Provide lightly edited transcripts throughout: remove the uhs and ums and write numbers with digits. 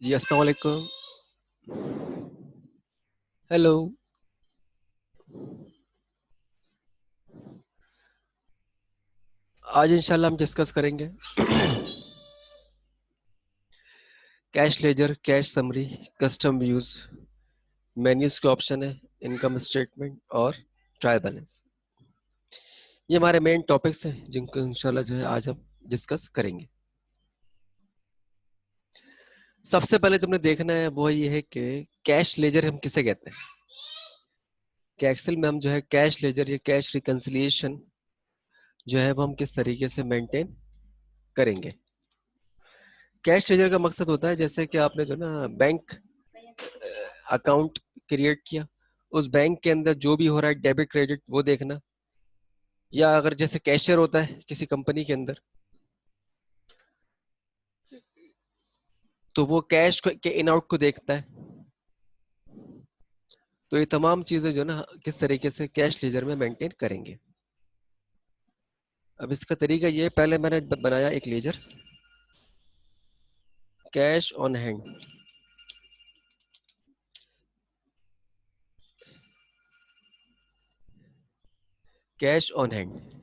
जी अस्सलाम वालेकुम। हेलो। आज इंशाल्लाह हम डिस्कस करेंगे cash ledger, cash summary, custom views, menus के ऑप्शन है, इनकम स्टेटमेंट और ट्रायल बैलेंस। ये हमारे मेन टॉपिक्स हैं जिनको इंशाल्लाह जो है आज हम डिस्कस करेंगे। सबसे पहले तुमने देखना है वो ये है कि कैश लेजर हम किसे कहते हैं। कि एक्सेल में हम जो है कैश लेजर या कैश रिकंसिलिएशन जो है वो हम किस तरीके से मेंटेन करेंगे। कैश लेजर का मकसद होता है जैसे कि आपने जो ना बैंक अकाउंट क्रिएट किया, उस बैंक के अंदर जो भी हो रहा है डेबिट क्रेडिट वो देखना, या अगर जैसे कैशियर होता है किसी कंपनी के अंदर तो वो कैश के इन आउट को देखता है। तो ये तमाम चीजें जो ना किस तरीके से कैश लेजर में मेंटेन करेंगे। अब इसका तरीका ये है, पहले मैंने बनाया एक ledger cash on hand. Cash on hand.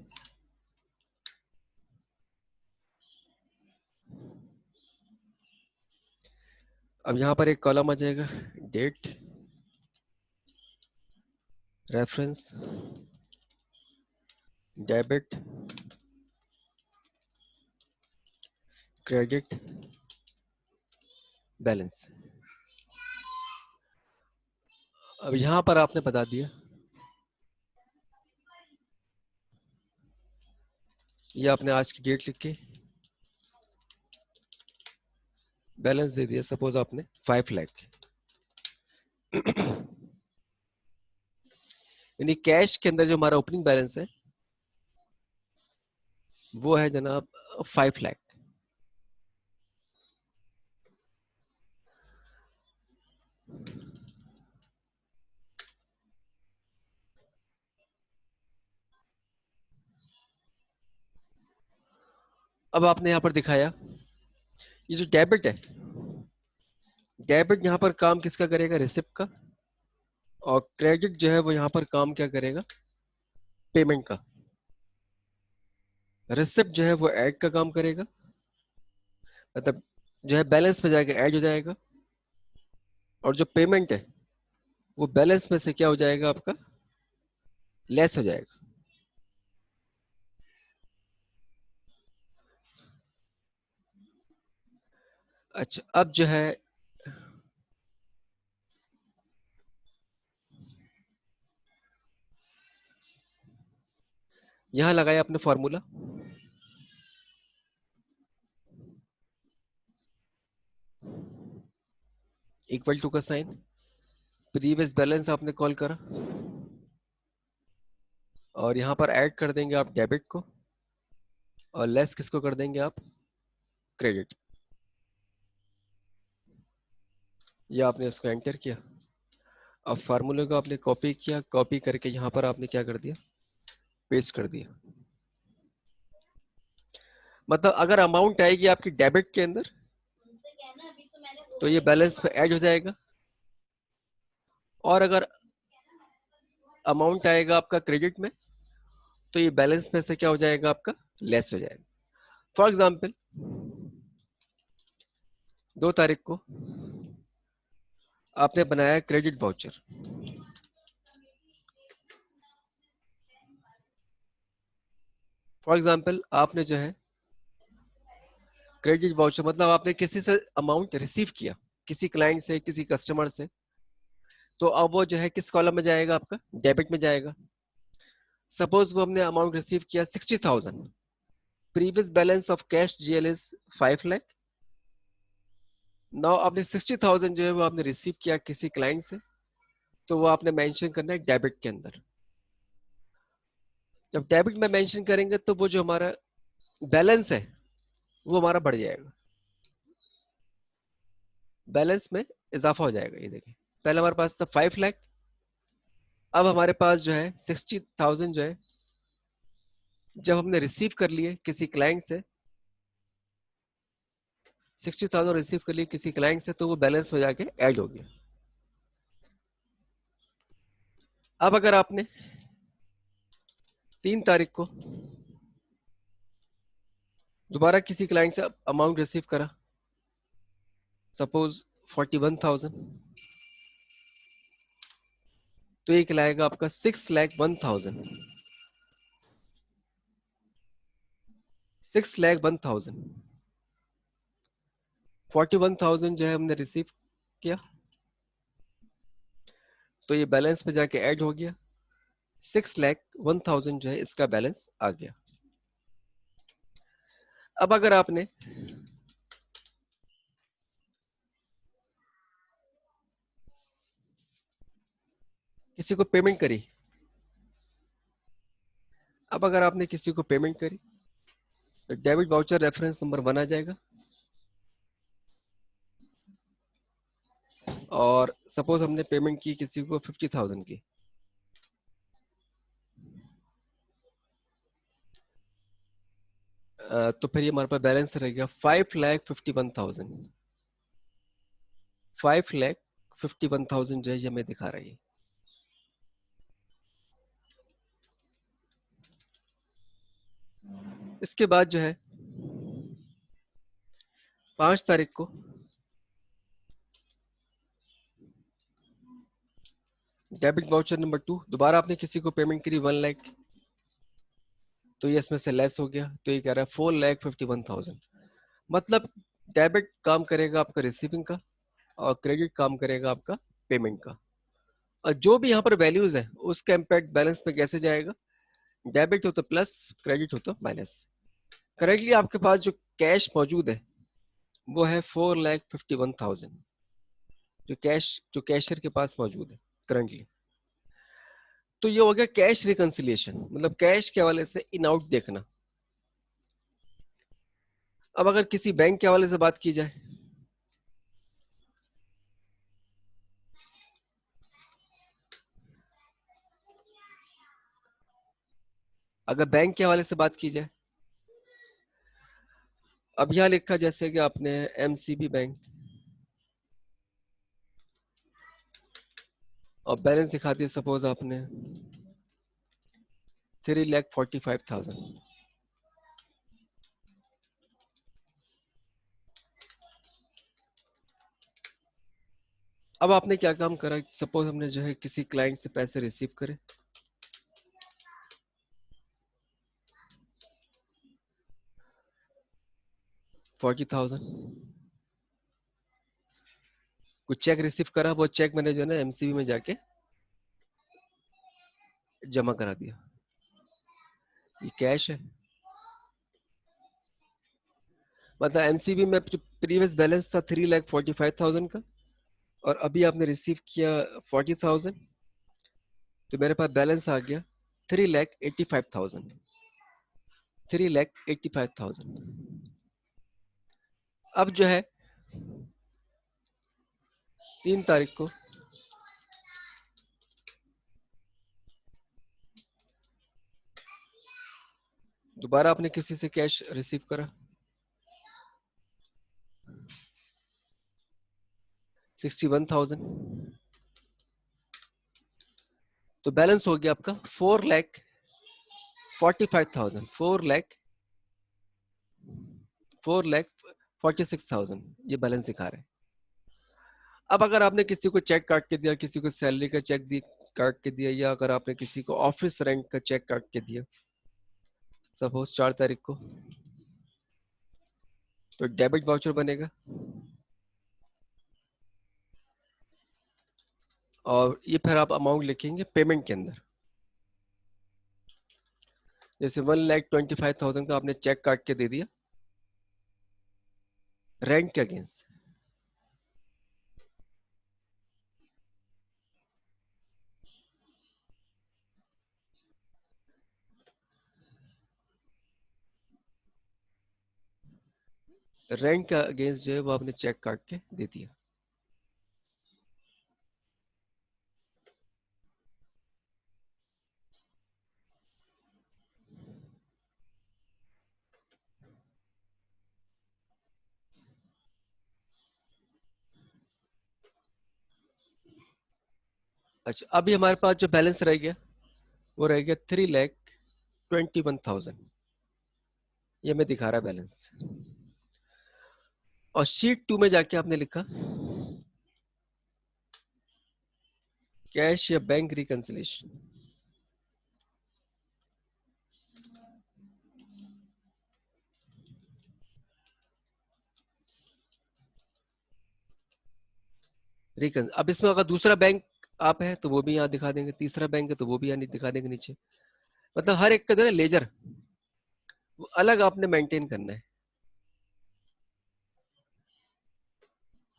अब यहाँ पर एक कॉलम आ जाएगा date, reference, debit, credit, balance. अब यहाँ पर आपने बता दिया, ये आपने आज की डेट लिख के बैलेंस दे दिया, सपोज आपने 5 लाख। यानी कैश के अंदर जो हमारा ओपनिंग बैलेंस है वो है जनाब 5 लाख। अब आपने यहाँ पर दिखाया ये जो डेबिट है, डेबिट यहाँ पर काम किसका करेगा, रिसिप्ट का। और क्रेडिट जो है वो यहाँ पर काम क्या करेगा, पेमेंट का। रिसिप्ट जो है वो ऐड का काम करेगा, मतलब जो है बैलेंस में जाएगा, ऐड हो जाएगा। और जो पेमेंट है वो बैलेंस में से क्या हो जाएगा, आपका लेस हो जाएगा। अच्छा, अब जो है यहाँ लगाया आपने फॉर्मूला, इक्वल टू का साइन, प्रीवियस बैलेंस आपने कॉल करा और यहाँ पर ऐड कर देंगे आप डेबिट को और लेस किसको कर देंगे आप, क्रेडिट। ये आपने इसको एंटर किया। अब फार्मूले को आपने कॉपी किया, कॉपी करके यहाँ पर आपने क्या कर दिया, पेस्ट कर दिया। मतलब अगर अमाउंट आएगी आपकी डेबिट के अंदर तो ये बैलेंस पे ऐड हो जाएगा, और अगर अमाउंट आएगा आपका क्रेडिट में तो ये बैलेंस में से क्या हो जाएगा, आपका लेस हो जाएगा। फॉर एग्जाम्पल 2 तारीख को आपने बनाया क्रेडिट वाउचर। फॉर एग्जाम्पल आपने जो है क्रेडिट वाउचर मतलब आपने किसी से अमाउंट रिसीव किया, किसी क्लाइंट से, किसी कस्टमर से, तो अब वो जो है किस कॉलम में जाएगा, आपका डेबिट में जाएगा। सपोज वो हमने अमाउंट रिसीव किया 60,000, previous balance of cash GL is 5 lakh. Now आपने 60,000 जो है वो आपने रिसीव किया किसी क्लाइंट से, तो वो आपने मेंशन करना है डेबिट के अंदर। जब डेबिट में मेंशन करेंगे तो वो जो हमारा बैलेंस है वो हमारा बढ़ जाएगा, बैलेंस में इजाफा हो जाएगा। ये देखिए, पहले हमारे पास था 5 लाख, अब हमारे पास जो है 60,000 जो है जब हमने रिसीव कर लिए किसी क्लाइंट से, 60,000 रिसीव कर लिए किसी क्लाइंट से, तो वो बैलेंस में जाके ऐड हो गया। अब अगर आपने 3 तारीख को दोबारा किसी क्लाइंट से अमाउंट रिसीव करा, सपोज 41,000, तो ये कहलाएगा आपका 6,01,000। 6,01,000, 41,000 जो है हमने रिसीव किया, तो ये बैलेंस में जाके ऐड हो गया। 6,01,000 जो है इसका बैलेंस आ गया। अब अगर आपने किसी को पेमेंट करी, अब अगर आपने किसी को पेमेंट करी, तो डेबिट वाउचर रेफरेंस नंबर 1 आ जाएगा। और सपोज हमने पेमेंट की किसी को 50,000 की, तो फिर ये हमारे पास बैलेंस रहेगा 5,51,000। 5,51,000 जो है ये हमें दिखा रही है। इसके बाद जो है 5 तारीख को डेबिट वाउचर नंबर 2, दोबारा आपने किसी को पेमेंट करी 1 लाख, तो ये इसमें से लेस हो गया, तो ये कह रहा है 4,51,000। मतलब डेबिट काम करेगा आपका रिसीविंग का, और क्रेडिट काम करेगा आपका पेमेंट का। और जो भी यहाँ पर वैल्यूज है उसका इम्पैक्ट बैलेंस में कैसे जाएगा, डेबिट हो तो प्लस, क्रेडिट हो तो माइनस। करेंटली आपके पास जो कैश मौजूद है वो है 4,51,000, जो कैशियर के पास मौजूद है करंटली। तो ये हो गया कैश रिकंसिलिएशन, मतलब कैश के हवाले से इन आउट देखना। अब अगर किसी बैंक के हवाले से बात की जाए, अगर बैंक के हवाले से बात की जाए, अब यहाँ लिखा जैसे कि आपने एमसीबी बैंक, और बैलेंस दिखा दिया सपोज आपने 3,45,000। अब आपने क्या काम करा, सपोज हमने जो है किसी क्लाइंट से पैसे रिसीव करे 40,000, कुछ चेक रिसीव करा, वो चेक मैंने जो है ना एमसीबी में जाके जमा करा दिया, ये कैश है। मतलब एमसीबी में जो प्रीवियस बैलेंस था 3,45,000 का, और अभी आपने रिसीव किया 40,000, तो मेरे पास बैलेंस आ गया 3,85,000। 3,85,000। अब जो है 3 तारीख को दोबारा आपने किसी से कैश रिसीव करा 61,000, तो बैलेंस हो गया आपका 4,45,000। 4,46,000 ये बैलेंस दिखा रहे हैं। अब अगर आपने किसी को चेक काट के दिया, किसी को सैलरी का चेक दी काट के दिया, या अगर आपने किसी को ऑफिस रेंट का चेक काट के दिया सपोज 4 तारीख को, तो डेबिट वाउचर बनेगा, और ये फिर आप अमाउंट लिखेंगे पेमेंट के अंदर। जैसे 1,25,000 का आपने चेक काट के दे दिया रेंट के अगेंस्ट, रेंट का अगेंस्ट जो है वो आपने चेक काट के दे दिया। अच्छा, अभी हमारे पास जो बैलेंस रह गया वो रह गया 3,21,000। ये मैं दिखा रहा बैलेंस। और शीट 2 में जाके आपने लिखा कैश या बैंक रिकंसिलिएशन। अब इसमें अगर दूसरा बैंक आप है तो वो भी यहाँ दिखा देंगे, तीसरा बैंक है तो वो भी यहाँ दिखा देंगे नीचे। मतलब हर एक का जो है लेजर वो अलग आपने मेंटेन करना है।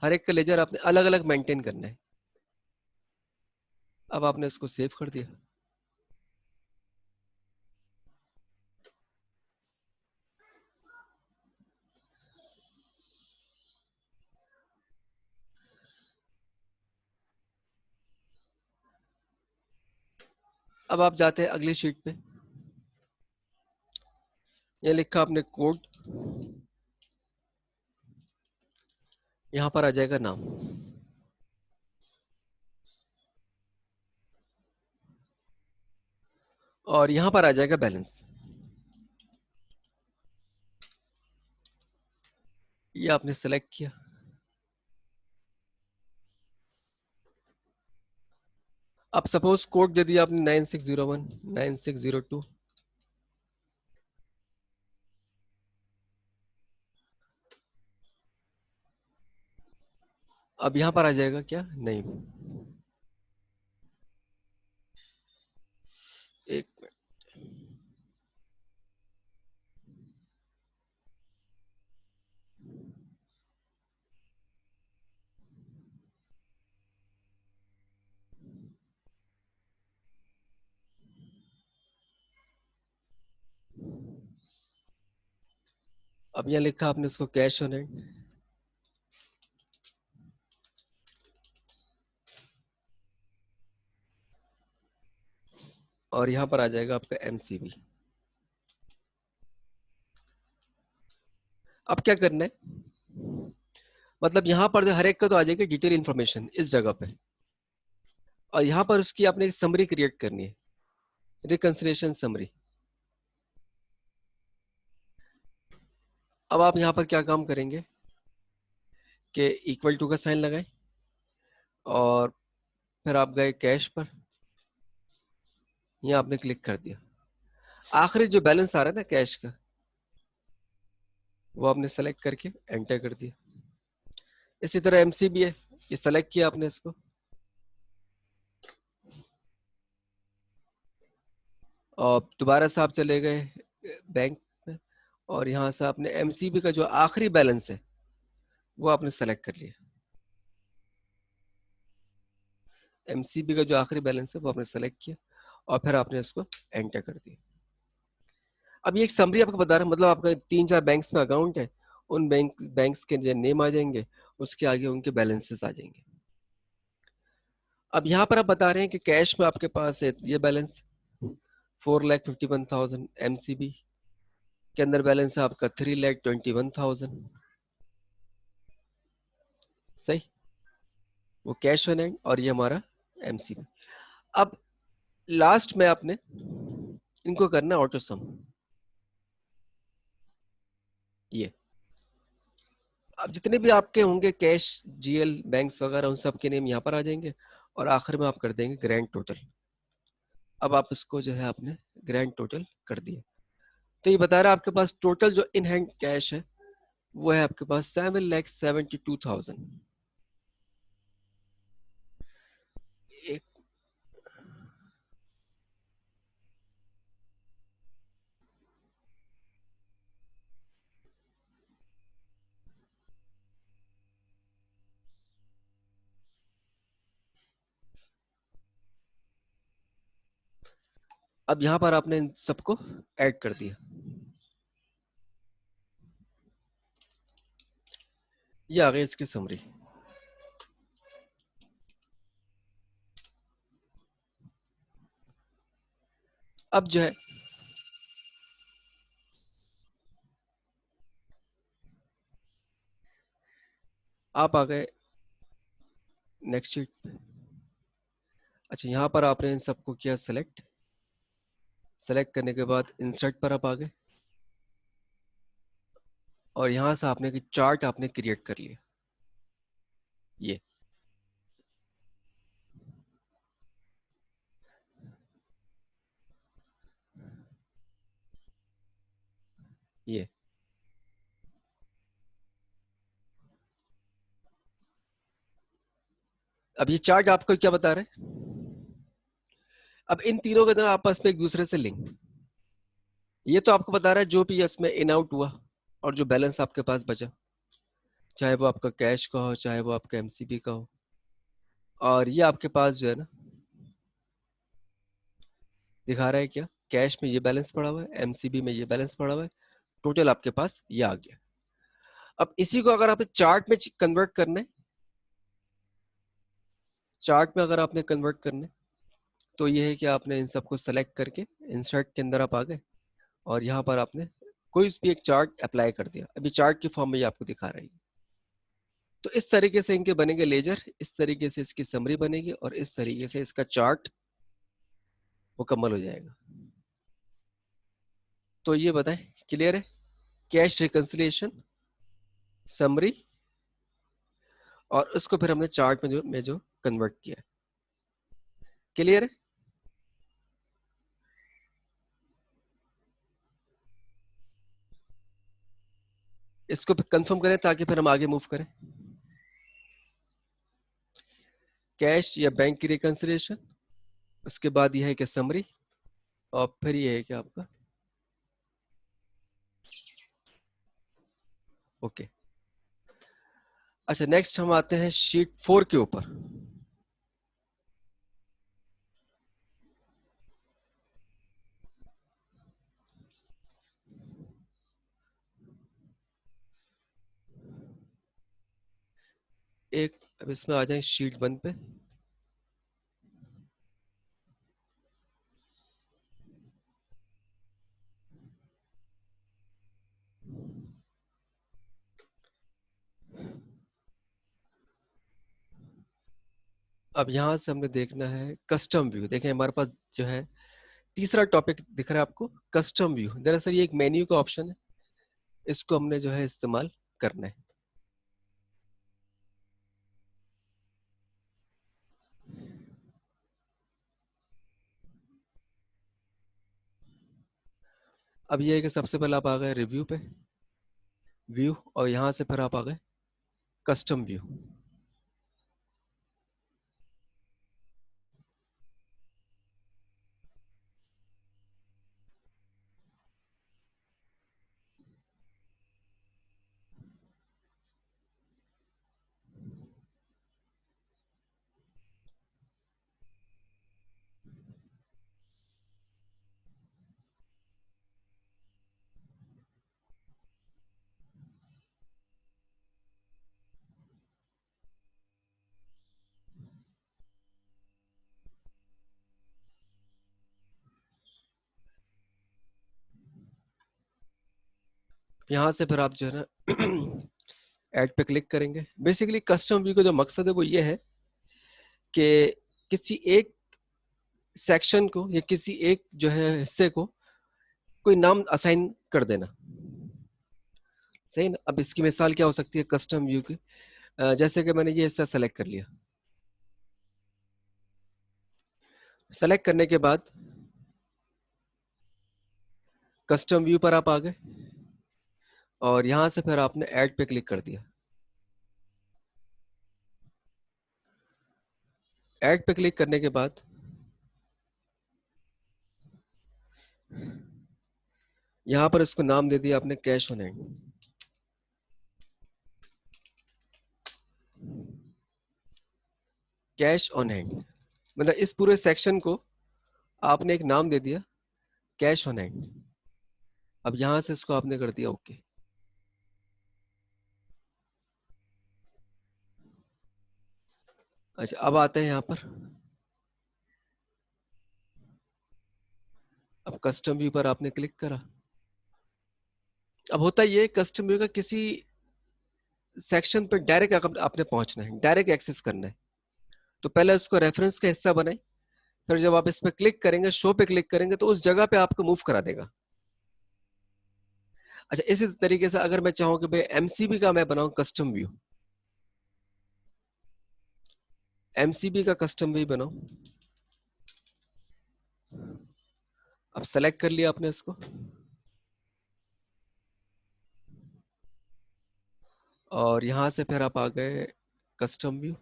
हर एक का लेजर आपने अलग अलग मेंटेन करना है। अब आपने इसको सेव कर दिया। अब आप जाते हैं अगली शीट पे। ये लिखा आपने कोड, यहाँ पर आ जाएगा नाम, और यहाँ पर आ जाएगा बैलेंस। ये आपने सेलेक्ट किया। अब सपोज कोड दे दिया आपने 9601 9602। अब यहाँ पर आ जाएगा क्या, नहीं, एक मिनट। अब यहाँ लिखा आपने इसको कैश ऑन हैंड, और यहाँ पर आ जाएगा आपका एमसीबी। अब क्या करना है, मतलब यहाँ पर हर एक का तो आ जाएगा डिटेल इन्फॉर्मेशन इस जगह पे, और यहाँ पर उसकी आपने एक समरी क्रिएट करनी है, रिकंसिलिएशन समरी। अब आप यहाँ पर क्या काम करेंगे कि इक्वल टू का साइन लगाएं, और फिर आप गए कैश पर, यहाँ आपने क्लिक कर दिया। आखिरी जो बैलेंस आ रहा है ना कैश का, वो आपने सेलेक्ट करके एंटर कर दिया। इसी तरह एमसीबी है, ये सेलेक्ट किया आपने इसको, और दोबारा से आप चले गए बैंक में, और यहाँ से आपने एमसीबी का जो आखिरी बैलेंस है वो आपने सेलेक्ट कर लिया। एमसीबी का जो आखिरी बैलेंस है वो आपने सेलेक्ट किया, और फिर आपने इसको एंटर कर दिया। अब ये एक समरी आपको बता रहा है, मतलब आपका 3-4 बैंक्स में अकाउंट है, उन बैंक्स के जो नेम आ जाएंगे, उसके आगे उनके बैलेंसेस आ जाएंगे। अब यहाँ पर आप बता रहे हैं कि कैश में आपके पास है ये बैलेंस 4,51,000, एमसीबी के अंदर बैलेंस है आपका 3,21,000। सही, वो कैश ऑन हैंड और ये हमारा एमसीबी। अब लास्ट में आपने इनको करना ऑटो सम। ये अब जितने भी आपके होंगे कैश, जीएल बैंक्स वगैरह, उन सब के नेम यहाँ पर आ जाएंगे, और आखिर में आप कर देंगे ग्रैंड टोटल। अब आप इसको जो है आपने ग्रैंड टोटल कर दिया, तो ये बता रहा है आपके पास टोटल जो इन हैंड कैश है वो है आपके पास 7,72,000। एक, अब यहाँ पर आपने इन सबको ऐड कर दिया। ये आ गई इसकी समरी। अब जो है आप आ गए नेक्स्ट शीट पे। अच्छा, यहाँ पर आपने इन सबको किया सेलेक्ट। सेलेक्ट करने के बाद इंसर्ट पर आप आ गए और यहाँ से आपने चार्ट आपने क्रिएट कर लिया। ये ये अब ये चार्ट आपको क्या बता रहे हैं? अब इन तीनों के अंदर आपस में एक दूसरे से लिंक। ये तो आपको बता रहा है जो भी इसमें इन आउट हुआ और जो बैलेंस आपके पास बचा, चाहे वो आपका कैश का हो चाहे वो आपका एमसीबी का हो। और ये आपके पास जो है ना, दिखा रहा है क्या, कैश में ये बैलेंस पड़ा हुआ है, एमसीबी में ये बैलेंस पड़ा हुआ है, टोटल आपके पास ये आ गया। अब इसी को अगर आपने चार्ट में कन्वर्ट करना है, चार्ट में अगर आपने कन्वर्ट करना है तो ये है कि आपने इन सबको सेलेक्ट करके इंसर्ट के अंदर आप आ गए और यहाँ पर आपने कोई भी एक चार्ट अप्लाई कर दिया। अभी चार्ट की फॉर्म में ये आपको दिखा रही है। तो इस तरीके से इनके बनेंगे लेजर, इस तरीके से इसकी समरी बनेगी और इस तरीके से इसका चार्ट मुकम्मल हो जाएगा। तो ये बताएं, क्लियर है? कैश रिकंसिलिएशन, समरी और उसको फिर हमने चार्ट में जो कन्वर्ट किया। क्लियर है? इसको कंफर्म करें ताकि फिर हम आगे मूव करें। कैश या बैंक की रिकंसिलिएशन, उसके बाद यह है कि समरी और फिर ये है कि आपका ओके। अच्छा, नेक्स्ट हम आते हैं शीट 4 के ऊपर। एक अब इसमें आ जाए शीट 1 पे। अब यहां से हमने देखना है कस्टम व्यू। देखें हमारे पास जो है तीसरा टॉपिक दिख रहा है आपको, कस्टम व्यू। दरअसल ये एक मेन्यू का ऑप्शन है, इसको हमने जो है इस्तेमाल करना है। अब ये है कि सबसे पहले आप आ गए रिव्यू पे, व्यू, और यहां से फिर आप आ गए कस्टम व्यू। यहाँ से फिर आप जो है ना ऐड पे क्लिक करेंगे। बेसिकली कस्टम व्यू का जो मकसद है वो ये है कि किसी एक सेक्शन को या किसी एक जो है हिस्से को कोई नाम असाइन कर देना। सही ना? अब इसकी मिसाल क्या हो सकती है कस्टम व्यू की? जैसे कि मैंने ये हिस्सा सेलेक्ट कर लिया। सेलेक्ट करने के बाद कस्टम व्यू पर आप आ गए और यहां से फिर आपने ऐड पे क्लिक कर दिया। ऐड पे क्लिक करने के बाद यहां पर इसको नाम दे दिया आपने cash on hand. Cash on hand मतलब इस पूरे सेक्शन को आपने एक नाम दे दिया, कैश ऑन हैंड। अब यहां से इसको आपने कर दिया ओके। अच्छा, अब आते हैं यहाँ पर। अब कस्टम व्यू पर आपने क्लिक करा। अब होता ये कस्टम व्यू का किसी सेक्शन पर डायरेक्ट आपने पहुंचना है, डायरेक्ट एक्सेस करना है। तो पहले उसको रेफरेंस का हिस्सा बनाए, फिर जब आप इस पे क्लिक करेंगे, शो पे क्लिक करेंगे, तो उस जगह पे आपको मूव करा देगा। अच्छा, इसी तरीके से अगर मैं चाहूँ कि भाई एमसीबी का मैं बनाऊं कस्टम व्यू, एमसीबी का कस्टम व्यू बनाऊं, अब सेलेक्ट कर लिया आपने इसको, और यहां से फिर आप आ गए कस्टम व्यू,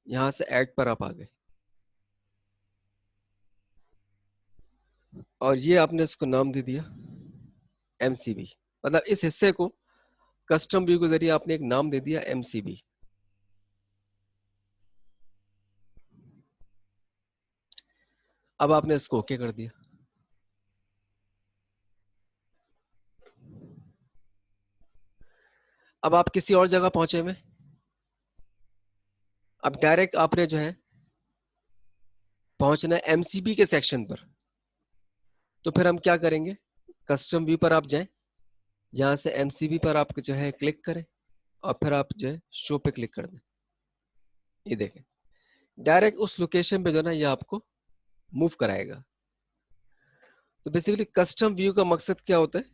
यहां से ऐड पर आप आ गए, और ये आपने इसको नाम दे दिया एमसीबी। मतलब इस हिस्से को कस्टम व्यू के जरिए आपने एक नाम दे दिया एमसीबी। अब आपने इसको ओके कर दिया। अब आप किसी और जगह पहुंचे में, अब डायरेक्ट आपने जो है पहुंचना है एमसीबी के सेक्शन पर। तो फिर हम क्या करेंगे, कस्टम व्यू पर आप जाएं, यहां से एमसीबी पर आप जो है क्लिक करें, और फिर आप जो है शो पे क्लिक कर दें। ये देखें, डायरेक्ट उस लोकेशन पे जो है ना ये आपको मूव कराएगा। तो बेसिकली कस्टम व्यू का मकसद क्या होता है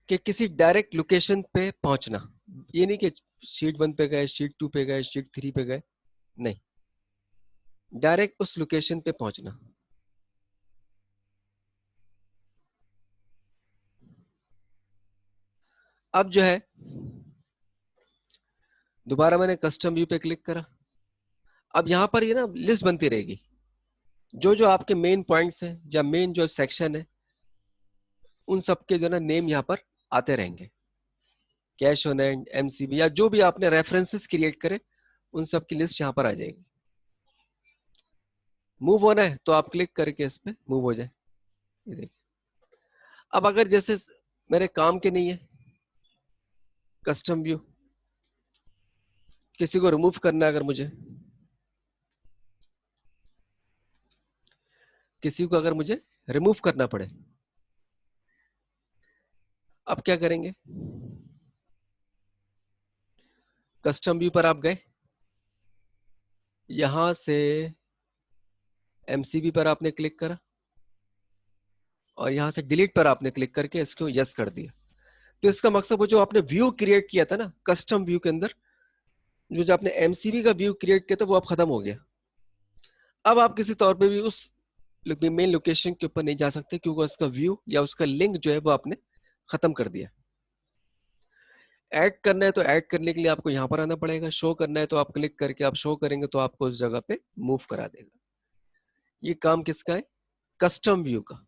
कि किसी डायरेक्ट लोकेशन पे पहुंचना। ये नहीं कि शीट 1 पे गए, शीट 2 पे गए, शीट 3 पे गए, नहीं, डायरेक्ट उस लोकेशन पे पहुंचना। अब जो है दोबारा मैंने कस्टम व्यू पे क्लिक करा। अब यहां पर ये ना लिस्ट बनती रहेगी, जो जो आपके मेन पॉइंट्स हैं या मेन जो सेक्शन है, उन सब के जो ना नेम यहाँ पर आते रहेंगे। कैश ऑन हैंड, एमसीबी, या जो भी आपने रेफरेंसेस क्रिएट करे, उन सब की लिस्ट यहाँ पर आ जाएगी। मूव होना है तो आप क्लिक करके इस पे मूव हो जाए। ये देखिए, अब अगर जैसे मेरे काम के नहीं है कस्टम व्यू, किसी को रिमूव करना है, अगर मुझे किसी को अगर मुझे रिमूव करना पड़े, अब क्या करेंगे, कस्टम व्यू पर आप गए, यहां से एमसीबी पर आपने क्लिक करा, और यहां से डिलीट पर आपने क्लिक करके इसको यस कर दिया। तो इसका मकसद वो जो आपने व्यू क्रिएट किया था ना कस्टम व्यू के अंदर, जो जो आपने एमसीबी का व्यू क्रिएट किया था, वो अब खत्म हो गया। अब आप किसी तौर पे भी उस मेन लोकेशन के ऊपर नहीं जा सकते, क्योंकि उसका व्यू या उसका लिंक जो है वो आपने खत्म कर दिया। ऐड करना है तो ऐड करने के लिए आपको यहाँ पर आना पड़ेगा, शो करना है तो आप क्लिक करके आप शो करेंगे तो आपको उस जगह पे मूव करा देगा। ये काम किसका है, कस्टम व्यू का।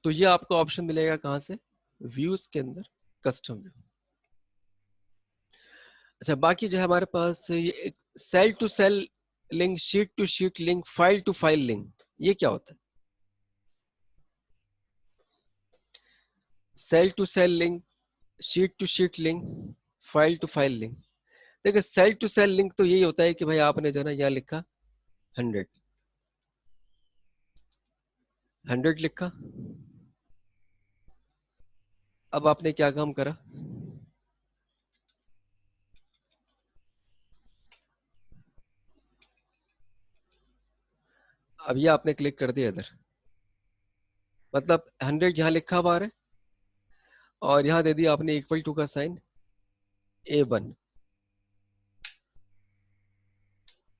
तो ये आपको ऑप्शन मिलेगा कहाँ से, व्यूज के अंदर, कस्टम व्यू। अच्छा, बाकी जो है हमारे पास ये एक cell to cell link, sheet to sheet link, file to file link, ये क्या होता है। Cell to cell link, sheet to sheet link, file to file link. देखिए, सेल टू सेल लिंक तो यही होता है कि भाई आपने जो है ना यहाँ लिखा 100, 100 लिखा। अब आपने क्या काम करा, अब ये आपने क्लिक कर दिया इधर, मतलब 100 यहाँ लिखा हुआ है, और यहाँ दे दिया आपने इक्वल टू का साइन A1,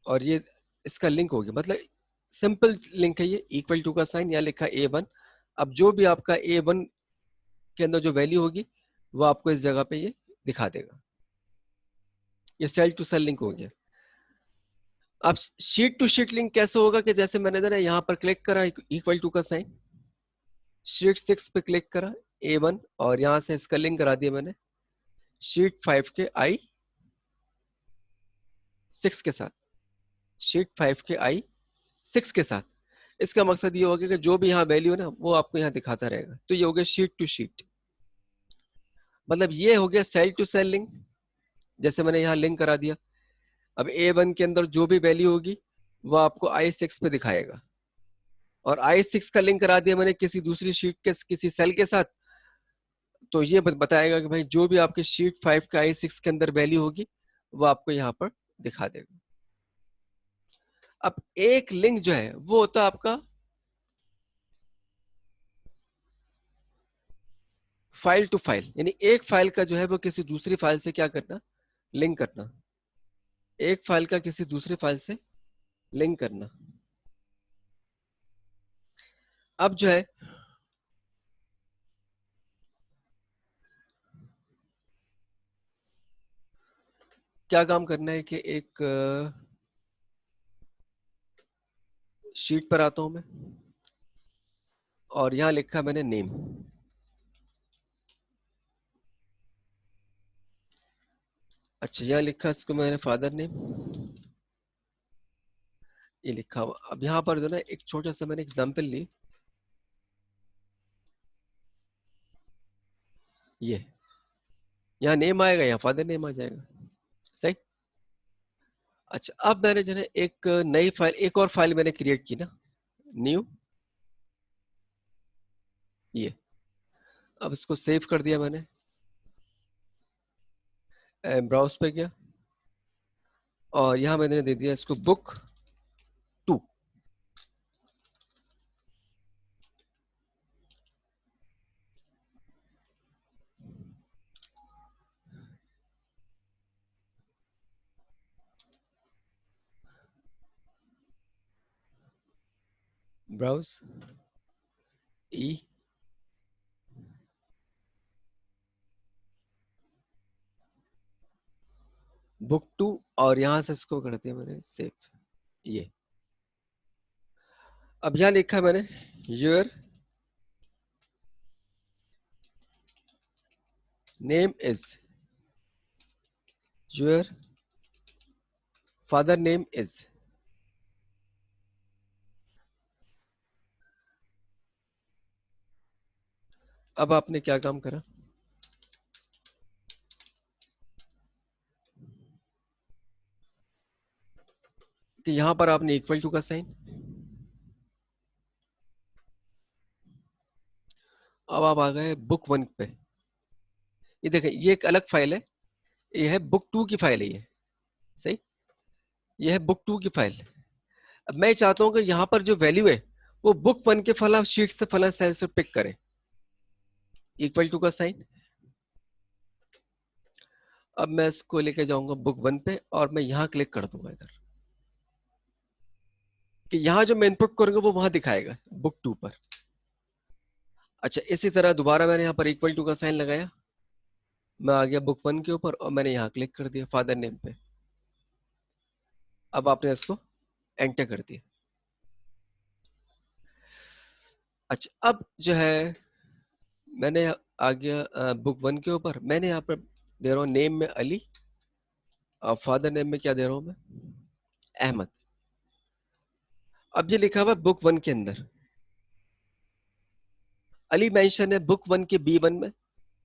और ये इसका लिंक हो गया। मतलब सिंपल लिंक है ये, इक्वल टू का साइन, यहाँ लिखा A1। अब जो भी आपका A1 के अंदर जो वैल्यू होगी, वो आपको इस जगह पे ये दिखा देगा। ये सेल टू सेल लिंक हो गया। अब शीट टू शीट लिंक कैसे होगा, कि जैसे मैंने ना यहाँ पर क्लिक करा इक्वल टू का साइन, शीट 6 पे क्लिक करा A1, और यहाँ से इसका लिंक करा दिया मैंने शीट 5 के I6 के साथ, शीट 5 के I6 के साथ। इसका मकसद ये होगा कि जो भी यहाँ वैल्यू है ना, वो आपको यहाँ दिखाता रहेगा। तो ये हो गया शीट टू शीट, मतलब ये हो गया सेल टू सेल लिंक। जैसे मैंने यहाँ लिंक करा दिया, अब A1 के अंदर जो भी वैल्यू होगी, वो आपको I6 पे दिखाएगा, और I6 का लिंक करा दिया मैंने किसी दूसरी शीट के किसी सेल के साथ, तो ये बताएगा कि भाई जो भी आपके शीट 5 का I6 के अंदर वैल्यू होगी वो आपको यहाँ पर दिखा देगा। अब एक लिंक जो है वो होता है आपका फाइल टू फाइल, यानी एक फाइल का जो है वो किसी दूसरी फाइल से क्या करना, लिंक करना, एक फाइल का किसी दूसरी फाइल से लिंक करना। अब जो है क्या काम करना है कि एक शीट पर आता हूं मैं और यहां लिखा मैंने नेम। अच्छा, यहां लिखा इसको मैंने फादर नेम, ये लिखा हुआ। अब यहाँ पर जो ना एक छोटा सा मैंने एग्जांपल ली, ये यहाँ नेम आएगा, यहाँ फादर नेम आ जाएगा, सही। अच्छा, अब मैंने जो है एक नई फाइल, एक और फाइल मैंने क्रिएट की ना, न्यू, ये। अब इसको सेव कर दिया मैंने, ब्राउज पे गया और यहाँ मैंने दे दिया इसको बुक 2। ब्राउज ई बुक 2 और यहां से इसको कर दिया मैंने सेव, ये। अब यहाँ लिखा मैंने your name is, your father name is. अब आपने क्या काम करा कि यहां पर आपने इक्वल टू का साइन, अब आप आ गए बुक 1 पे। ये देखें, ये एक अलग फाइल है, ये है बुक 2 की फाइल है, ये सही, ये है बुक 2 की फाइल। अब मैं चाहता हूं कि यहां पर जो वैल्यू है वो बुक 1 के फला शीट से फला सेल से पिक करे, इक्वल टू का साइन। अब मैं इसको लेके जाऊंगा बुक 1 पे और मैं यहां क्लिक कर दूंगा इधर, कि यहां जो मैं इनपुट करूंगा वो वहां दिखाएगा बुक 2 पर। अच्छा, इसी तरह दोबारा मैंने यहाँ पर इक्वल टू का साइन लगाया, मैं आ गया बुक 1 के ऊपर और मैंने यहाँ क्लिक कर दिया फादर नेम पे। अब आपने इसको एंटर कर दिया। अच्छा, अब जो है मैंने आ गया बुक 1 के ऊपर, मैंने यहाँ पर दे रहा हूँ नेम में अली और फादर नेम में क्या दे रहा हूँ मैं, अहमद। अब ये लिखा हुआ बुक 1 के अंदर, अली मेंशन है बुक 1 के B1 में,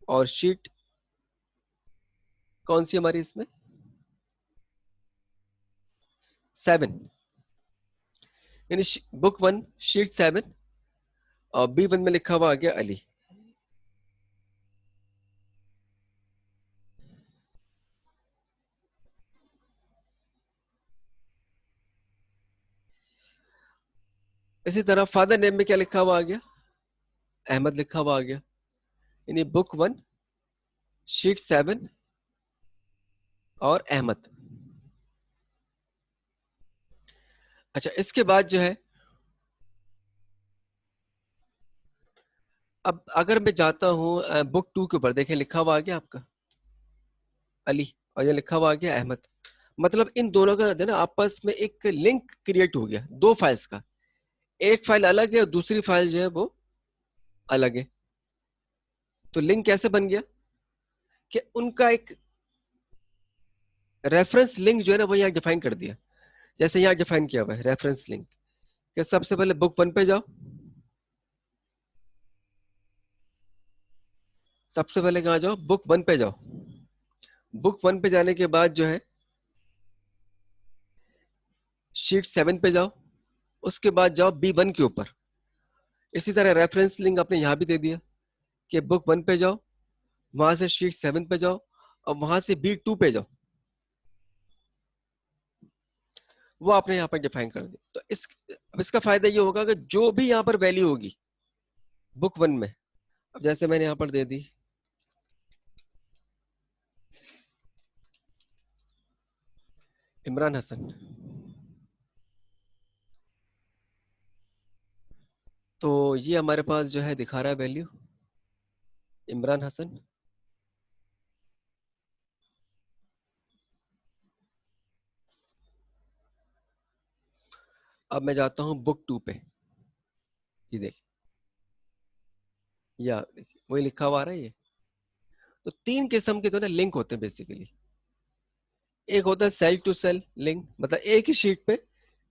और शीट कौन सी हमारी इसमें, 7, यानी बुक 1 शीट 7 और B1 में लिखा हुआ आ गया अली। इसी तरह फादर नेम में क्या लिखा हुआ आ गया, अहमद लिखा हुआ आ गया, यानी बुक 1 शीट 7 और अहमद। अच्छा, इसके बाद जो है अब अगर मैं जाता हूँ बुक 2 के ऊपर, देखें लिखा हुआ आ गया आपका अली और ये लिखा हुआ आ गया अहमद। मतलब इन दोनों का जो है ना आपस में एक लिंक क्रिएट हो गया दो फाइल्स का, एक फाइल अलग है और दूसरी फाइल जो है वो अलग है। तो लिंक कैसे बन गया कि उनका एक रेफरेंस लिंक जो है ना वो यहाँ डिफाइन कर दिया, जैसे यहाँ डिफाइन किया हुआ है रेफरेंस लिंक, कि सबसे पहले बुक 1 पे जाओ, सबसे पहले कहाँ जाओ, बुक 1 पे जाओ। बुक 1 पे जाने के बाद जो है शीट 7 पे जाओ, उसके बाद जाओ B1 के ऊपर। इसी तरह रेफरेंस लिंक आपने यहाँ भी दे दिया कि बुक 1 पे जाओ, वहां से शीट 7 पे जाओ और वहां से B2 पे जाओ, वो आपने यहाँ पर डिफाइन कर दी। तो अब इसका फायदा ये होगा कि जो भी यहाँ पर वैल्यू होगी बुक 1 में, अब जैसे मैंने यहाँ पर दे दी इमरान हसन, तो ये हमारे पास जो है दिखा रहा है वैल्यू इमरान हसन। अब मैं जाता हूँ बुक 2 पे, ये देखिए, या देखिए वही लिखा हुआ आ रहा है ये। तो तीन किस्म के तो ना लिंक होते हैं बेसिकली। एक होता है सेल टू सेल लिंक, मतलब एक ही शीट पे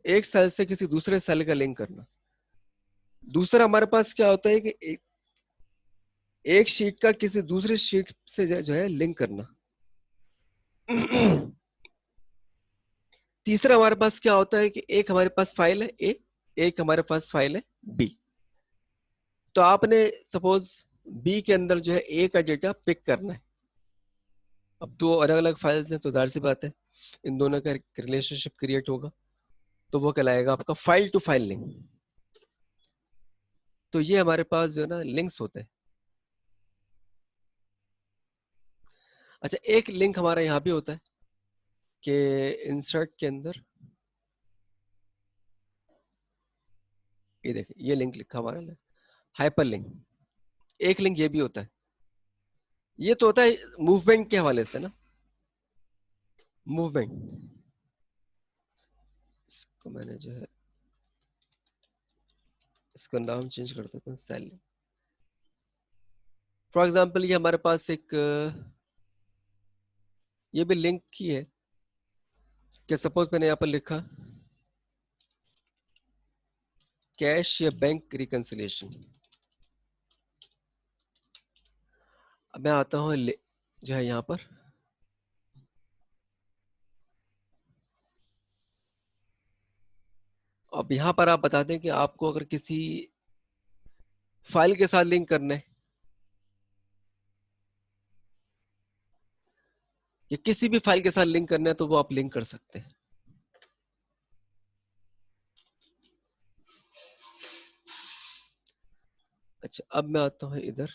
एक सेल से किसी दूसरे सेल का लिंक करना। दूसरा हमारे पास क्या होता है कि एक शीट का किसी दूसरे शीट से जो है लिंक करना। तीसरा हमारे पास क्या होता है कि एक हमारे पास फाइल है ए, एक हमारे पास फाइल है बी। तो आपने सपोज बी के अंदर जो है ए का डेटा पिक करना है। अब दो अलग अलग फाइल्स हैं तो जाहिर सी बात है इन दोनों का रिलेशनशिप क्रिएट होगा, तो वो कहलाएगा आपका फाइल टू फाइल लिंक। तो ये हमारे पास जो है ना लिंक्स होते हैं। अच्छा, एक लिंक हमारा यहाँ भी होता है कि इंसर्ट के अंदर, ये देखिए ये लिंक लिखा हमारा है हाइपर लिंक। एक लिंक ये भी होता है, ये तो होता है मूवमेंट के हवाले से ना, मूवमेंट। इसको मैंने जो है इसका नाम चेंज कर देता हूँ सेल। फॉर एग्जांपल ये हमारे पास एक ये भी लिंक की है कि सपोज मैंने यहाँ पर लिखा कैश या बैंक रिकंसिलिएशन। अब मैं आता हूँ जो है यहाँ पर, अब यहाँ पर आप बता दें कि आपको अगर किसी फाइल के साथ लिंक करना है या किसी भी फाइल के साथ लिंक करना है तो वो आप लिंक कर सकते हैं। अच्छा, अब मैं आता हूँ इधर,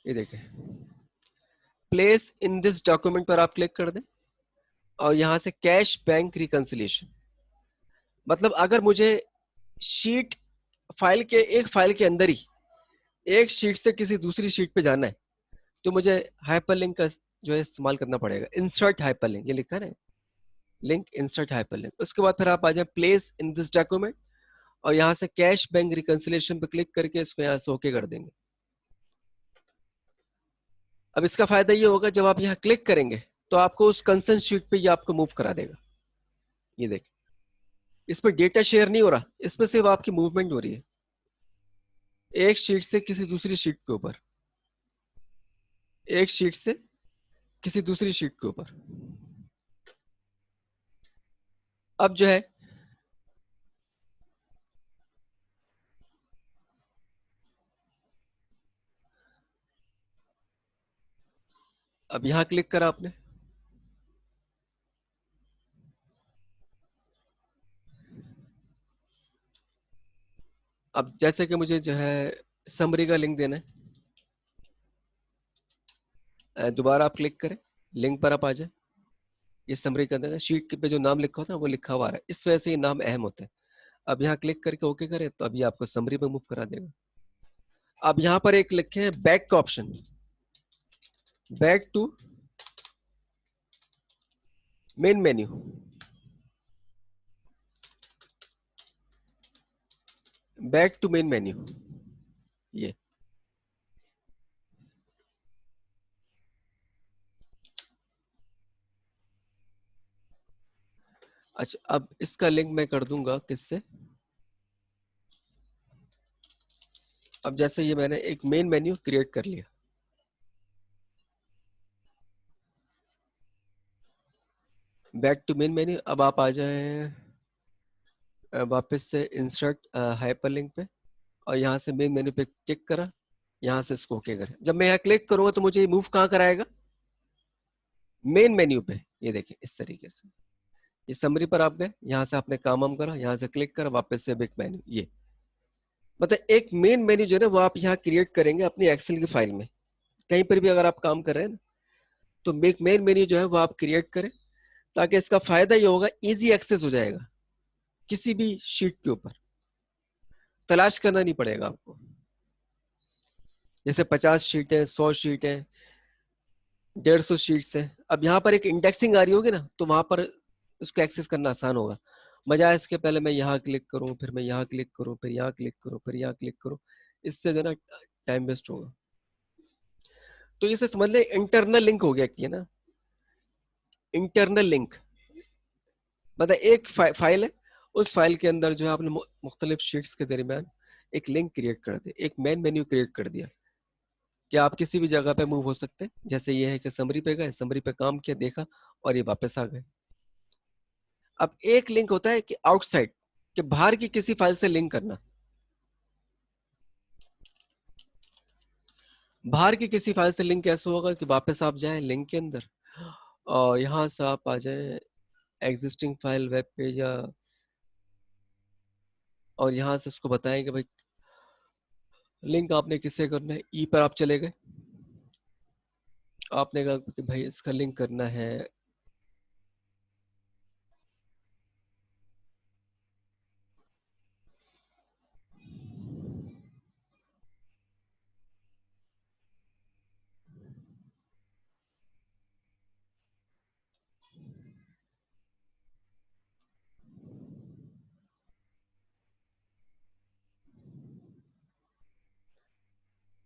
ये देखें प्लेस इन दिस डॉक्यूमेंट पर आप क्लिक कर दें और यहां से कैश बैंक रिकंसिलिएशन। मतलब अगर मुझे शीट फाइल के एक फाइल के अंदर ही एक शीट से किसी दूसरी शीट पे जाना है तो मुझे हाइपरलिंक का जो है इस्तेमाल करना पड़ेगा। इंसर्ट हाइपरलिंक ये लिखा है, लिंक इंसर्ट हाइपरलिंक। उसके बाद फिर आप आ जाए प्लेस इन दिस डॉक्यूमेंट और यहाँ से कैश बैंक रिकंसिलिएशन पे क्लिक करके इसको यहाँ से ओके कर देंगे। अब इसका फायदा ये होगा जब आप यहाँ क्लिक करेंगे तो आपको उस कंसर्न शीट पे ये आपको मूव करा देगा। ये देख, इस पर डेटा शेयर नहीं हो रहा, इस पर सिर्फ आपकी मूवमेंट हो रही है एक शीट से किसी दूसरी शीट के ऊपर, एक शीट से किसी दूसरी शीट के ऊपर। अब जो है अब यहां क्लिक करा आपने, अब जैसे कि मुझे जो है समरी का लिंक देना है, दोबारा आप क्लिक करें, लिंक पर आप आ जाए, ये समरी का देना, शीट पे जो नाम लिखा होता है वो लिखा हुआ है, इस वजह से ये नाम अहम होता है। अब यहाँ क्लिक करके ओके करें तो अभी आपको समरी में मूव करा देगा। अब यहाँ पर एक लिखे हैं बैक का option, back to main menu, back to main menu, ये। अच्छा, अब इसका लिंक मैं कर दूंगा किससे, अब जैसे ये मैंने एक मेन मेन्यू क्रिएट कर लिया, बैक टू मेन मेन्यू। अब आप आ जाएं वापस से इंसर्ट हाइपरलिंक पे, और यहाँ से मेन मेन्यू पे क्लिक करा, यहाँ से इसको ओके करें। जब मैं यहाँ क्लिक करूंगा तो मुझे मूव कहाँ कराएगा? मेन मेन्यू पे। ये देखिए इस तरीके से, ये समरी पर आप गए, यहाँ से आपने काम वाम करा, यहाँ से क्लिक करा, वापस से बिग मेन्यू। ये मतलब एक मेन मेन्यू जो है ना वो आप यहाँ क्रिएट करेंगे अपनी एक्सेल की फाइल में। कहीं पर भी अगर आप काम कर रहे हैं ना, तो मेन मेन्यू जो है वो आप क्रिएट करें, ताकि इसका फायदा ये होगा, इजी एक्सेस हो जाएगा किसी भी शीट के ऊपर, तलाश करना नहीं पड़ेगा आपको। जैसे 50 शीट है, 100 शीट है, 150 शीट्स है, अब यहाँ पर एक इंडेक्सिंग आ रही होगी ना, तो वहां पर उसको एक्सेस करना आसान होगा। बजाय इसके पहले मैं यहाँ क्लिक करूँ, फिर मैं यहाँ क्लिक करूँ, फिर यहाँ क्लिक करूँ, फिर यहाँ क्लिक करूँ, इससे जो है ना टाइम वेस्ट होगा। तो इसे समझ ले इंटरनल लिंक हो गया कि ना, इंटरनल लिंक मतलब एक फाइल है, उस फाइल के अंदर जो है आपने मुख्तलिफ शीट्स के दरमियान एक लिंक क्रिएट कर दिया, एक मेन मेन्यू क्रिएट कर दिया कि आप किसी भी जगह पे मूव हो सकते हैं। जैसे ये है कि समरी पे गए, समरी पे काम किया, देखा, और ये वापस आ गए। अब एक लिंक होता है कि आउटसाइड, कि बाहर की किसी फाइल से लिंक करना, बाहर की किसी फाइल से लिंक कैसे होगा कि वापस आप जाएं लिंक के अंदर, और यहां से आप आ जाएं एग्जिस्टिंग फाइल वेब पेज, या और यहां से उसको बताएं कि भाई लिंक आपने किससे करना है। ई पर आप चले गए, आपने कहा कि भाई इसका लिंक करना है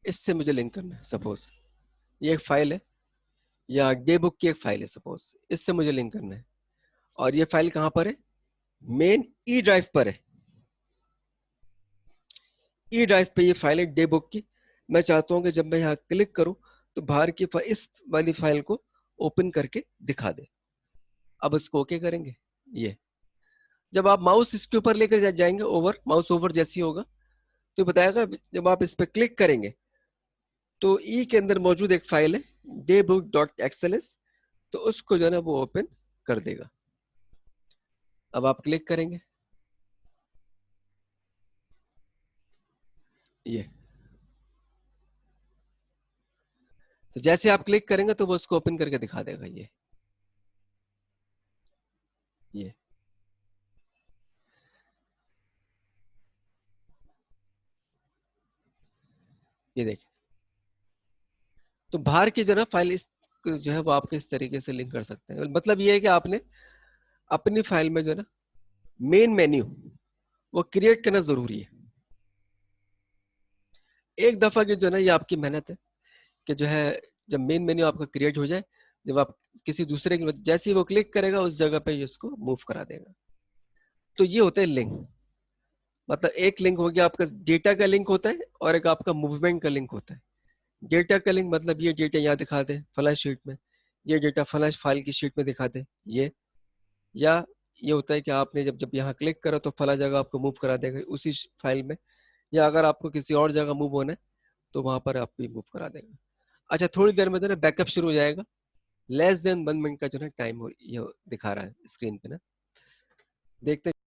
इससे, मुझे लिंक करना है। सपोज ये एक फाइल है, या डे बुक की एक फाइल है, सपोज इससे मुझे लिंक करना है, और ये फाइल कहाँ पर है? मेन ई ड्राइव पर है। ई ड्राइव पे ये फाइल है डे बुक की। मैं चाहता हूँ कि जब मैं यहाँ क्लिक करूँ तो बाहर की इस वाली फाइल को ओपन करके दिखा दे। अब इसको ओके करेंगे। ये जब आप माउस इसके ऊपर लेकर जाएंगे, ओवर माउस ओवर जैसी होगा, तो बताएगा, जब आप इस पर क्लिक करेंगे तो ई के अंदर मौजूद एक फाइल है डे बुक डॉट एक्सएलएस, तो उसको जो है ना वो ओपन कर देगा। अब आप क्लिक करेंगे, ये तो जैसे आप क्लिक करेंगे तो वो उसको ओपन करके दिखा देगा। ये ये देखिए, तो बाहर की जो है फाइल इस जो है वो आपके इस तरीके से लिंक कर सकते हैं। मतलब ये है कि आपने अपनी फाइल में जो है ना मेन मेन्यू वो क्रिएट करना जरूरी है। एक दफा की जो है ना ये आपकी मेहनत है कि जो है जब मेन मेन्यू आपका क्रिएट हो जाए, जब आप किसी दूसरे की जैसे ही वो क्लिक करेगा उस जगह पे ये इसको मूव करा देगा। तो ये होते हैं लिंक। मतलब एक लिंक हो गया आपका डेटा का लिंक होता है, और एक आपका मूवमेंट का लिंक होता है। डेटा का लिंक मतलब ये डेटा यहाँ दिखा दे फला शीट में, ये डेटा फला फाइल की शीट में दिखा दे। ये या ये होता है कि आपने जब जब यहाँ क्लिक करा तो फला जगह आपको मूव करा देगा उसी फाइल में, या अगर आपको किसी और जगह मूव होना है तो वहां पर आपको मूव करा देगा। अच्छा, थोड़ी देर में जो है ना बैकअप शुरू हो जाएगा। लेस देन 1 मिनट का जो है टाइम हो ये दिखा रहा है स्क्रीन पे ना, देखते हैं।